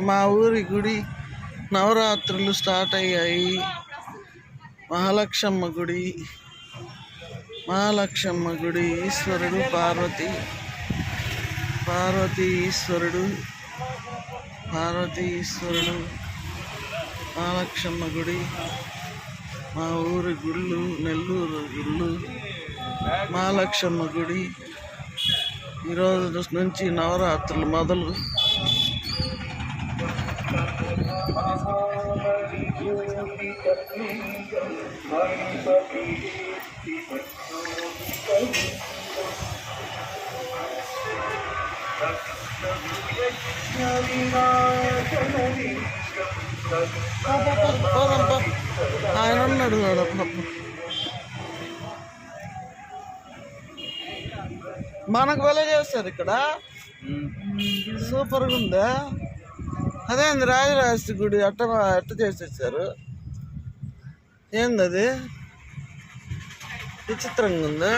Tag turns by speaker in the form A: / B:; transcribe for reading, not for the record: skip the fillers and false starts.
A: మా ఊరి గుడి నవరాత్రులు స్టార్ట్ అయ్యాయి. మహాలక్ష్మ గుడి, ఈశ్వరుడు, పార్వతి ఈశ్వరుడు, మహాలక్ష్మ గుడి. మా ఊరి గుళ్ళు, నెల్లూరు గుళ్ళు, మహాలక్ష్మ గుడి. ఈరోజు నుంచి నవరాత్రులు మొదలు. ఆయన ఉన్నాడు కదా మనకు వెల చేస్తారు ఇక్కడ. సూపర్గా ఉందా? అదేంది రాజరాజేశ్వరి గుడి ఎట్ట చేసేసారు? ఏంది అది విచిత్రంగా ఉందా?